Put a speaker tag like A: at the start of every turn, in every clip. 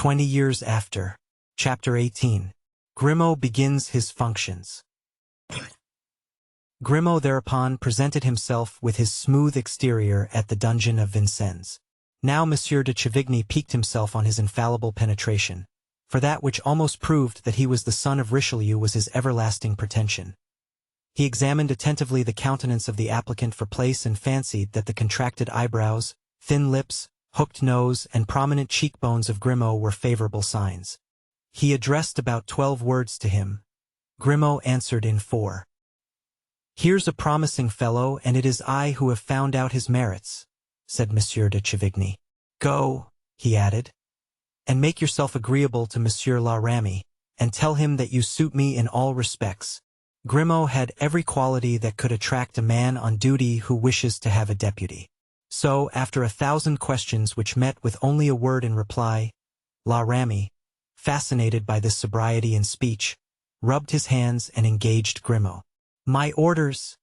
A: 20 years after. Chapter 18. Grimaud begins his functions. Grimaud thereupon presented himself with his smooth exterior at the dungeon of Vincennes. Now Monsieur de Chavigny piqued himself on his infallible penetration, for that which almost proved that he was the son of Richelieu was his everlasting pretension. He examined attentively the countenance of the applicant for place and fancied that the contracted eyebrows, thin lips, hooked nose, and prominent cheekbones of Grimaud were favorable signs. He addressed about 12 words to him. Grimaud answered in 4. "Here's a promising fellow, and it is I who have found out his merits," said Monsieur de Chavigny. "Go," he added, "and make yourself agreeable to Monsieur La Ramee, and tell him that you suit me in all respects." Grimaud had every quality that could attract a man on duty who wishes to have a deputy. So, after 1,000 questions which met with only a word in reply, La Ramee, fascinated by this sobriety in speech, rubbed his hands and engaged Grimaud. "My orders?"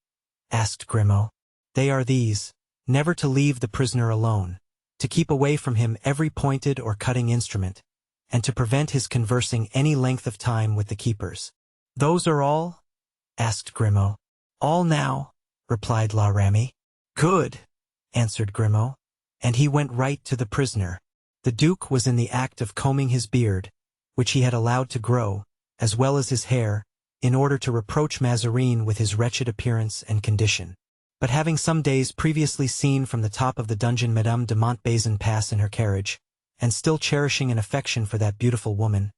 A: asked Grimaud. "They are these: never to leave the prisoner alone, to keep away from him every pointed or cutting instrument, and to prevent his conversing any length of time with the keepers." "Those are all?" asked Grimaud. "All now," replied La Ramee. "Good," answered Grimaud, and he went right to the prisoner. The Duke was in the act of combing his beard, which he had allowed to grow, as well as his hair, in order to reproach Mazarin with his wretched appearance and condition. But having some days previously seen from the top of the dungeon Madame de Montbazon pass in her carriage, and still cherishing an affection for that beautiful woman,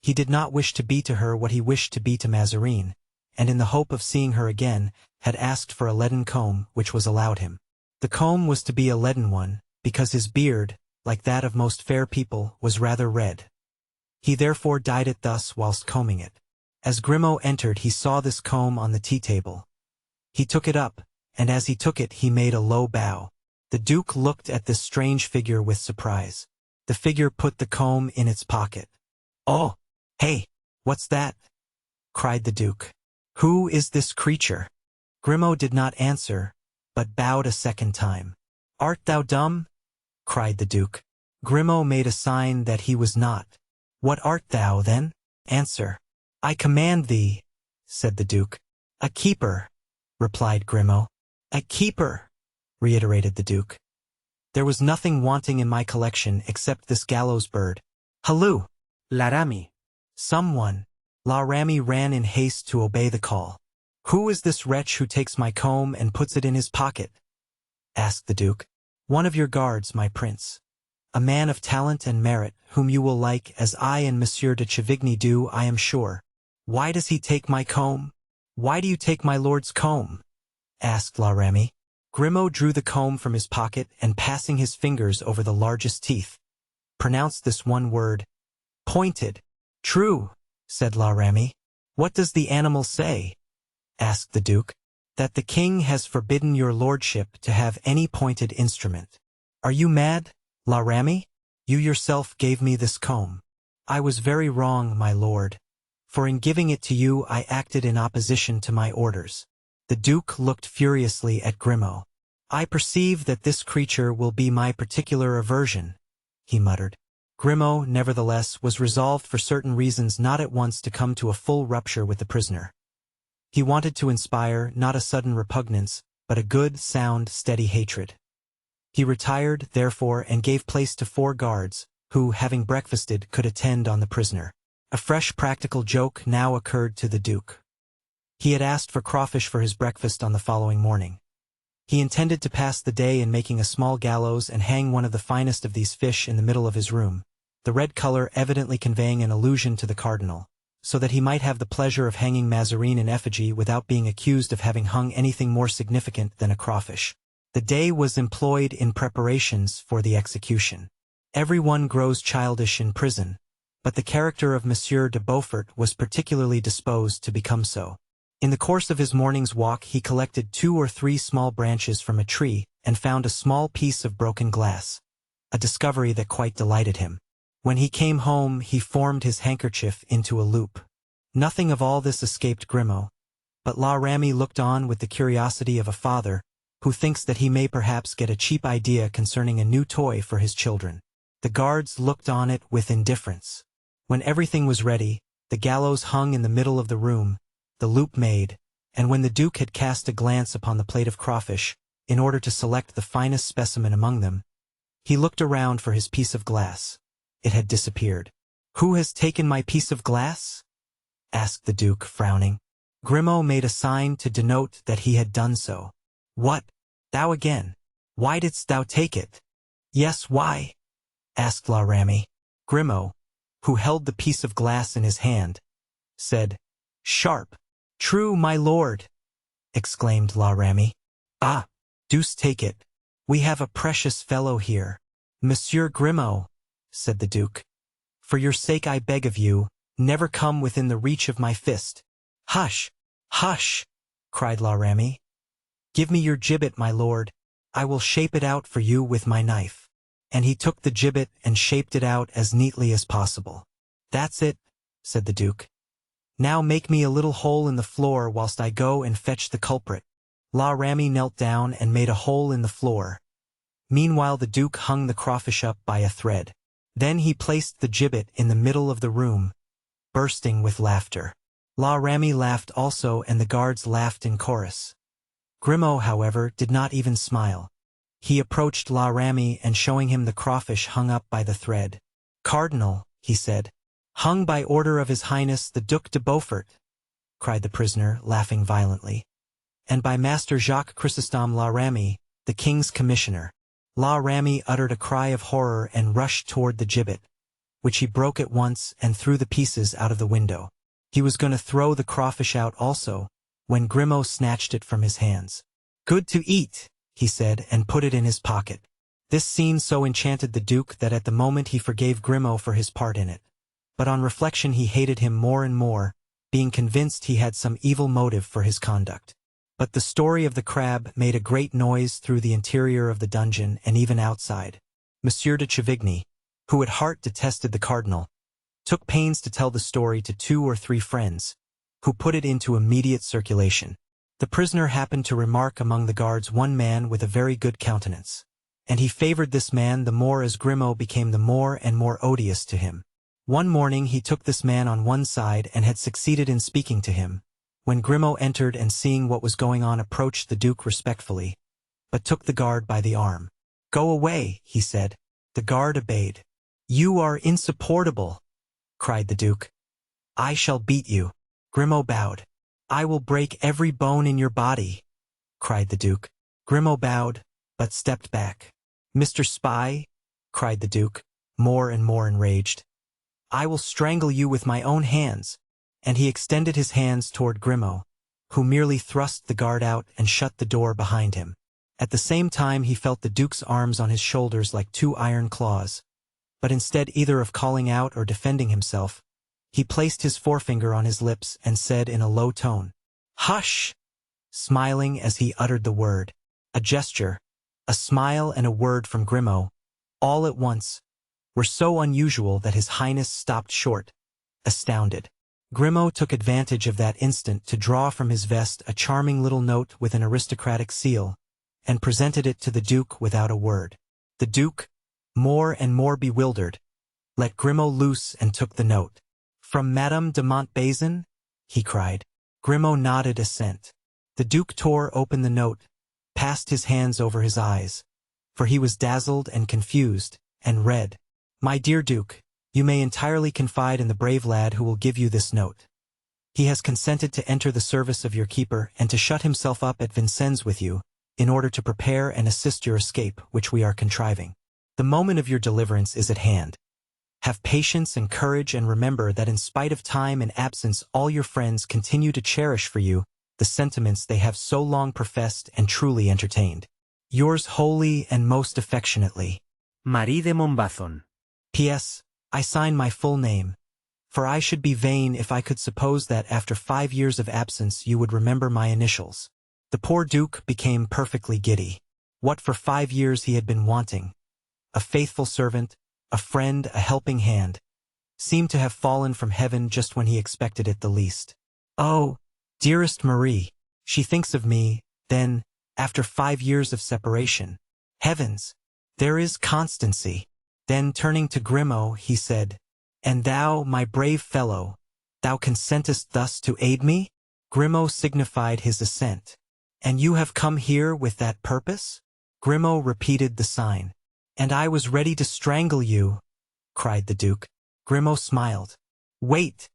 A: he did not wish to be to her what he wished to be to Mazarin, and in the hope of seeing her again, had asked for a leaden comb, which was allowed him. The comb was to be a leaden one, because his beard, like that of most fair people, was rather red. He therefore dyed it thus whilst combing it. As Grimaud entered he saw this comb on the tea-table. He took it up, and as he took it he made a low bow. The Duke looked at this strange figure with surprise. The figure put the comb in its pocket. "Oh, hey, what's that?" cried the Duke. "Who is this creature?" Grimaud did not answer, but bowed a second time. "Art thou dumb?" cried the Duke. Grimaud made a sign that he was not. "What art thou, then? Answer." "I command thee," said the Duke. "A keeper," replied Grimaud. "A keeper," reiterated the Duke. "There was nothing wanting in my collection except this gallows bird. Halloo! La Ramee! Someone!" La Ramee ran in haste to obey the call. "Who is this wretch who takes my comb and puts it in his pocket?" asked the Duke. "One of your guards, my prince. A man of talent and merit, whom you will like as I and Monsieur de Chavigny do, I am sure." "Why does he take my comb? Why do you take my lord's comb?" asked La Ramee. Grimaud drew the comb from his pocket and, passing his fingers over the largest teeth, pronounced this one word: "Pointed." "True," said La Ramee. "What does the animal say?" asked the Duke. "That the king has forbidden your lordship to have any pointed instrument." "Are you mad, La Ramee? You yourself gave me this comb." "I was very wrong, my lord, for in giving it to you I acted in opposition to my orders." The Duke looked furiously at Grimaud. "I perceive that this creature will be my particular aversion," he muttered. Grimaud, nevertheless, was resolved for certain reasons not at once to come to a full rupture with the prisoner. He wanted to inspire not a sudden repugnance, but a good, sound, steady hatred. He retired, therefore, and gave place to 4 guards, who, having breakfasted, could attend on the prisoner. A fresh practical joke now occurred to the Duke. He had asked for crawfish for his breakfast on the following morning. He intended to pass the day in making a small gallows and hang one of the finest of these fish in the middle of his room, the red color evidently conveying an allusion to the cardinal, so that he might have the pleasure of hanging Mazarin in effigy without being accused of having hung anything more significant than a crawfish. The day was employed in preparations for the execution. Everyone grows childish in prison, but the character of Monsieur de Beaufort was particularly disposed to become so. In the course of his morning's walk he collected 2 or 3 small branches from a tree and found a small piece of broken glass, a discovery that quite delighted him. When he came home he formed his handkerchief into a loop. Nothing of all this escaped Grimaud, but La Ramee looked on with the curiosity of a father who thinks that he may perhaps get a cheap idea concerning a new toy for his children. The guards looked on it with indifference. When everything was ready, the gallows hung in the middle of the room, the loop made, and when the Duke had cast a glance upon the plate of crawfish, in order to select the finest specimen among them, he looked around for his piece of glass. It had disappeared. "Who has taken my piece of glass?" asked the Duke, frowning. Grimaud made a sign to denote that he had done so. "What? Thou again? Why didst thou take it?" "Yes, why?" asked La Ramee. Grimaud, who held the piece of glass in his hand, said, "Sharp." "True, my lord," exclaimed La Ramee. "Ah, deuce take it. We have a precious fellow here." "Monsieur Grimaud," said the Duke, "for your sake I beg of you, never come within the reach of my fist." "Hush! Hush!" cried La Ramee. "Give me your gibbet, my lord. I will shape it out for you with my knife." And he took the gibbet and shaped it out as neatly as possible. "That's it," said the Duke. "Now make me a little hole in the floor whilst I go and fetch the culprit." La Ramee knelt down and made a hole in the floor. Meanwhile the Duke hung the crawfish up by a thread. Then he placed the gibbet in the middle of the room, bursting with laughter. La Ramee laughed also, and the guards laughed in chorus. Grimaud, however, did not even smile. He approached La Ramee and showing him the crawfish hung up by the thread. "Cardinal," he said. "Hung by order of His Highness the Duc de Beaufort," cried the prisoner, laughing violently. "And by Master Jacques Chrysostom La Ramee, the King's Commissioner." La Ramee uttered a cry of horror and rushed toward the gibbet, which he broke at once and threw the pieces out of the window. He was going to throw the crawfish out also, when Grimaud snatched it from his hands. "Good to eat," he said, and put it in his pocket. This scene so enchanted the Duke that at the moment he forgave Grimaud for his part in it. But on reflection he hated him more and more, being convinced he had some evil motive for his conduct. But the story of the crab made a great noise through the interior of the dungeon and even outside. Monsieur de Chavigny, who at heart detested the cardinal, took pains to tell the story to 2 or 3 friends, who put it into immediate circulation. The prisoner happened to remark among the guards one man with a very good countenance, and he favored this man the more as Grimaud became the more and more odious to him. One morning he took this man on one side and had succeeded in speaking to him, when Grimaud entered and seeing what was going on approached the Duke respectfully, but took the guard by the arm. "Go away," he said. The guard obeyed. "You are insupportable," cried the Duke. "I shall beat you." Grimaud bowed. "I will break every bone in your body," cried the Duke. Grimaud bowed, but stepped back. "Mr. Spy," cried the Duke, more and more enraged, "I will strangle you with my own hands." And he extended his hands toward Grimaud, who merely thrust the guard out and shut the door behind him. At the same time he felt the Duke's arms on his shoulders like 2 iron claws. But instead either of calling out or defending himself, he placed his forefinger on his lips and said in a low tone, "Hush!" smiling as he uttered the word. A gesture, a smile and a word from Grimaud, all at once, were so unusual that His Highness stopped short, astounded. Grimaud took advantage of that instant to draw from his vest a charming little note with an aristocratic seal, and presented it to the Duke without a word. The Duke, more and more bewildered, let Grimaud loose and took the note. "From Madame de Montbazon?" he cried. Grimaud nodded assent. The Duke tore open the note, passed his hands over his eyes, for he was dazzled and confused, and read, "My dear Duke, you may entirely confide in the brave lad who will give you this note. He has consented to enter the service of your keeper and to shut himself up at Vincennes with you, in order to prepare and assist your escape, which we are contriving. The moment of your deliverance is at hand. Have patience and courage, and remember that in spite of time and absence all your friends continue to cherish for you the sentiments they have so long professed and truly entertained. Yours wholly and most affectionately, Marie de Montbazon. P.S. I sign my full name, for I should be vain if I could suppose that after 5 years of absence you would remember my initials." The poor Duke became perfectly giddy. What for 5 years he had been wanting, a faithful servant, a friend, a helping hand, seemed to have fallen from heaven just when he expected it the least. "Oh, dearest Marie, she thinks of me, then, after 5 years of separation. Heavens, there is constancy!" Then turning to Grimaud, he said, "And thou, my brave fellow, thou consentest thus to aid me?" Grimaud signified his assent. "And you have come here with that purpose?" Grimaud repeated the sign. "And I was ready to strangle you," cried the Duke. Grimaud smiled. "Wait,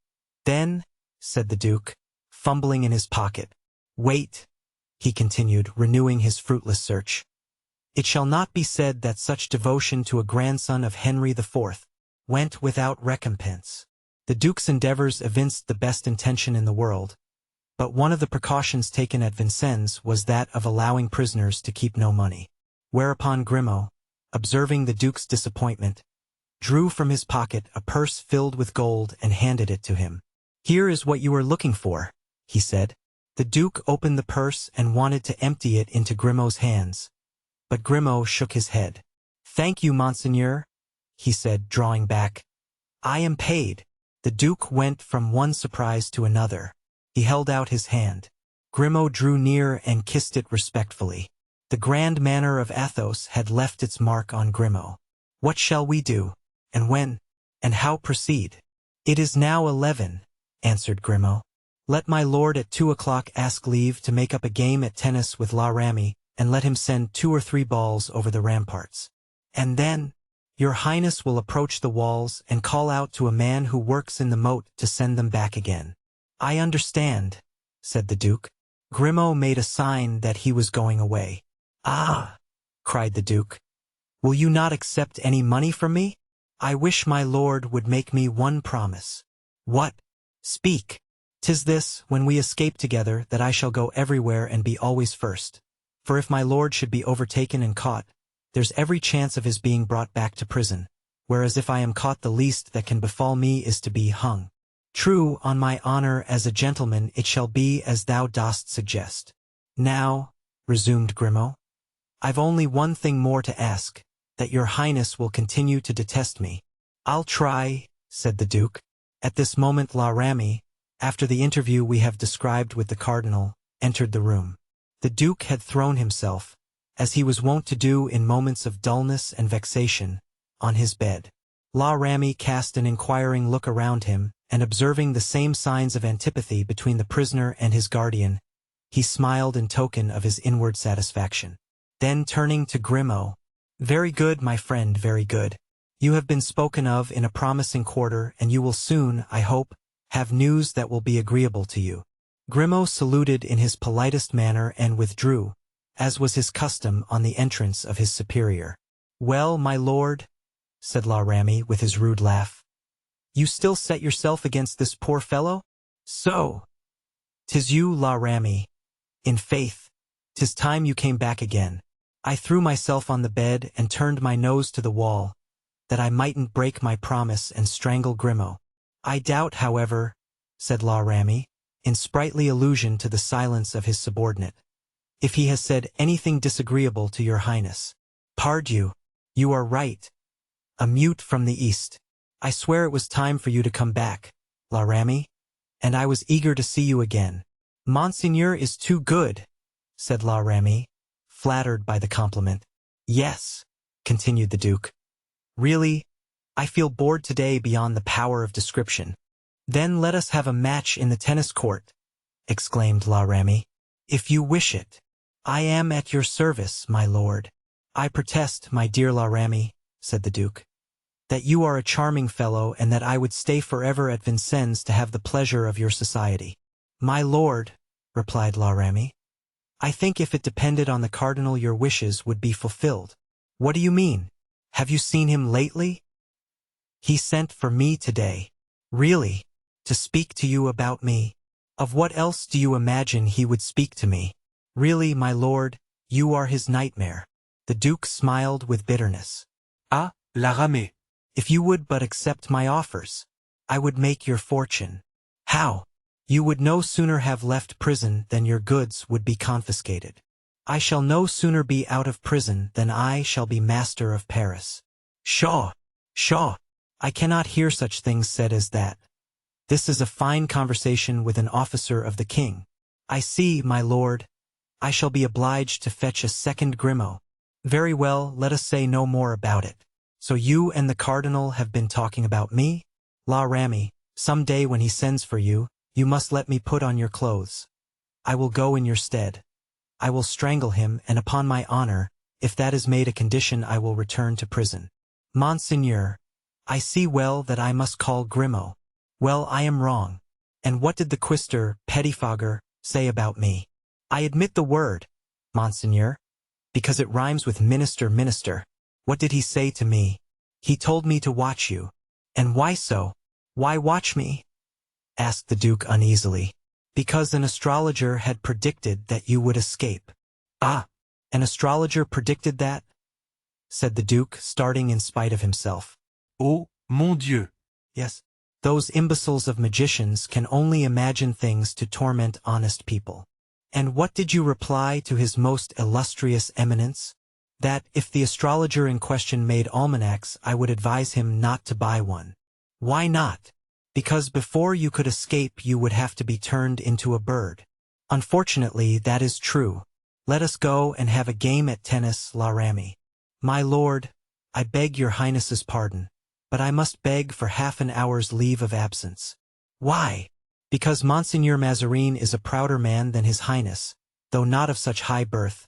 A: then," said the Duke, fumbling in his pocket. "Wait," he continued, renewing his fruitless search. "It shall not be said that such devotion to a grandson of Henry IV went without recompense." The Duke's endeavors evinced the best intention in the world, but one of the precautions taken at Vincennes was that of allowing prisoners to keep no money. Whereupon Grimaud, observing the Duke's disappointment, drew from his pocket a purse filled with gold and handed it to him. "Here is what you are looking for," he said. The Duke opened the purse and wanted to empty it into Grimaud's hands, but Grimaud shook his head. "Thank you, monseigneur," he said, drawing back. "I am paid." The Duke went from one surprise to another. He held out his hand. Grimaud drew near and kissed it respectfully. The grand manner of Athos had left its mark on Grimaud. "What shall we do? And when? And how proceed?" "It is now 11, answered Grimaud. "Let my lord at 2 o'clock ask leave to make up a game at tennis with La Ramee, and let him send 2 or 3 balls over the ramparts. And then, your highness will approach the walls and call out to a man who works in the moat to send them back again." "I understand," said the Duke. Grimaud made a sign that he was going away. "Ah!" cried the Duke. "Will you not accept any money from me? I wish my lord would make me one promise." "What? Speak." "'Tis this, when we escape together, that I shall go everywhere and be always first. For if my lord should be overtaken and caught, there's every chance of his being brought back to prison, whereas if I am caught, the least that can befall me is to be hung. True, on my honor as a gentleman, it shall be as thou dost suggest." "Now," resumed Grimaud, "I've only one thing more to ask, that your highness will continue to detest me." "I'll try," said the Duke. At this moment La Ramee, after the interview we have described with the cardinal, entered the room. The Duke had thrown himself, as he was wont to do in moments of dullness and vexation, on his bed. La Ramee cast an inquiring look around him, and observing the same signs of antipathy between the prisoner and his guardian, he smiled in token of his inward satisfaction. Then turning to Grimaud, "Very good, my friend, very good. You have been spoken of in a promising quarter, and you will soon, I hope, have news that will be agreeable to you." Grimaud saluted in his politest manner and withdrew, as was his custom on the entrance of his superior. "Well, my lord," said La Ramee with his rude laugh, "you still set yourself against this poor fellow? So, 'tis you, La Ramee. In faith, 'tis time you came back again." I threw myself on the bed and turned my nose to the wall, that I mightn't break my promise and strangle Grimaud. "I doubt, however," said La Ramee, in sprightly allusion to the silence of his subordinate, "if he has said anything disagreeable to your highness." "Pardieu, you are right. A mute from the east. I swear it was time for you to come back, La Ramee, and I was eager to see you again." "Monseigneur is too good," said La Ramee, flattered by the compliment. "Yes," continued the Duke. "Really, I feel bored today beyond the power of description." "Then let us have a match in the tennis court," exclaimed La Ramee. "If you wish it." "I am at your service, my lord." "I protest, my dear La Ramee," said the Duke, "that you are a charming fellow, and that I would stay forever at Vincennes to have the pleasure of your society." "My lord," replied La Ramee, "I think if it depended on the cardinal your wishes would be fulfilled." "What do you mean? Have you seen him lately?" "He sent for me today." "Really? To speak to you about me? Of what else do you imagine he would speak to me? Really, my lord, you are his nightmare." The Duke smiled with bitterness.
B: "Ah, La Ramee.
A: "If you would but accept my offers, I would make your fortune." "How?" "You would no sooner have left prison than your goods would be confiscated." "I shall no sooner be out of prison than I shall be master of Paris." "Pshaw! Pshaw! I cannot hear such things said as that. This is a fine conversation with an officer of the king. I see, my lord, I shall be obliged to fetch a second Grimaud." "Very well, let us say no more about it." So you and the cardinal have been talking about me? La Rami, some day when he sends for you, you must let me put on your clothes. I will go in your stead. I will strangle him, and upon my honor, if that is made a condition, I will return to prison. Monseigneur, I see well that I must call Grimaud. Well, I am wrong. And what did the quaestor, pettifogger, say about me? I admit the word, Monseigneur, because it rhymes with minister. What did he say to me? He told me to watch you. And why so? Why watch me? Asked the Duke uneasily. Because an astrologer had predicted that you would escape. Ah, an astrologer predicted that? Said the Duke, starting in spite of himself.
B: Oh, mon Dieu!
A: Yes, those imbeciles of magicians can only imagine things to torment honest people. And what did you reply to his most illustrious eminence? That, if the astrologer in question made almanacs, I would advise him not to buy one. Why not? Because before you could escape you would have to be turned into a bird. Unfortunately, that is true. Let us go and have a game at tennis, La Rami. My lord, I beg your highness's pardon, but I must beg for half an hour's leave of absence. Why? Because Monseigneur Mazarin is a prouder man than his highness, though not of such high birth.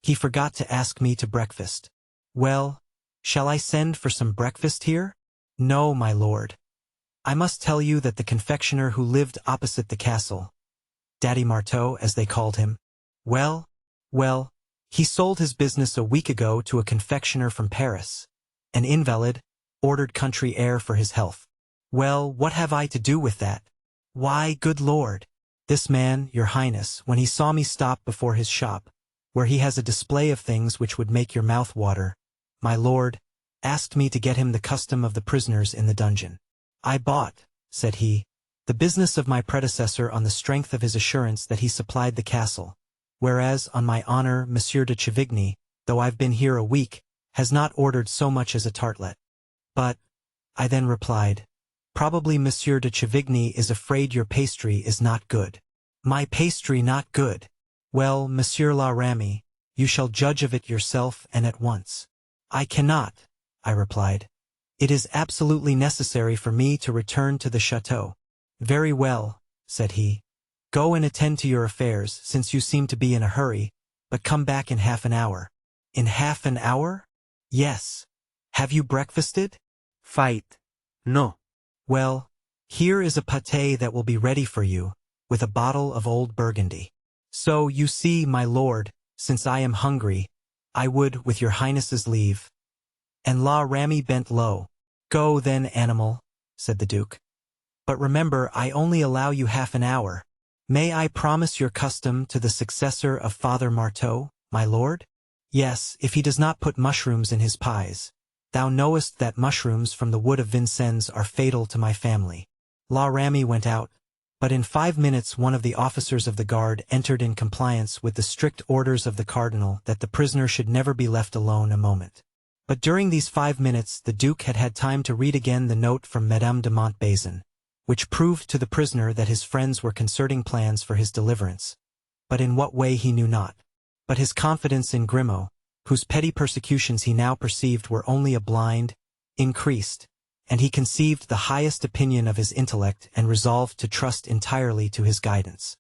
A: He forgot to ask me to breakfast. Well, shall I send for some breakfast here? No, my lord. I must tell you that the confectioner who lived opposite the castle, Daddy Marteau, as they called him, well, he sold his business a week ago to a confectioner from Paris, an invalid, ordered country air for his health. Well, what have I to do with that? Why, good lord, this man, your highness, when he saw me stop before his shop, where he has a display of things which would make your mouth water, my lord, asked me to get him the custom of the prisoners in the dungeon. I bought, said he, the business of my predecessor on the strength of his assurance that he supplied the castle, whereas, on my honor, Monsieur de Chavigny, though I've been here a week, has not ordered so much as a tartlet. But, I then replied, probably Monsieur de Chavigny is afraid your pastry is not good. My pastry not good? Well, Monsieur La Rami, you shall judge of it yourself and at once. I cannot, I replied. It is absolutely necessary for me to return to the chateau. Very well, said he. Go and attend to your affairs, since you seem to be in a hurry, but come back in half an hour. In half an hour? Yes. Have you breakfasted?
B: Fight. No.
A: Well, here is a pâté that will be ready for you, with a bottle of old Burgundy. So, you see, my lord, since I am hungry, I would, with your highness's leave. And La Rami bent low. Go then, animal, said the Duke. But remember, I only allow you half an hour. May I promise your custom to the successor of Father Marteau, my lord? Yes, if he does not put mushrooms in his pies. Thou knowest that mushrooms from the wood of Vincennes are fatal to my family. La Rami went out, but in 5 minutes one of the officers of the guard entered in compliance with the strict orders of the cardinal that the prisoner should never be left alone a moment. But during these 5 minutes the Duke had had time to read again the note from Madame de Montbazon, which proved to the prisoner that his friends were concerting plans for his deliverance, but in what way he knew not. But his confidence in Grimaud, whose petty persecutions he now perceived were only a blind, increased, and he conceived the highest opinion of his intellect and resolved to trust entirely to his guidance.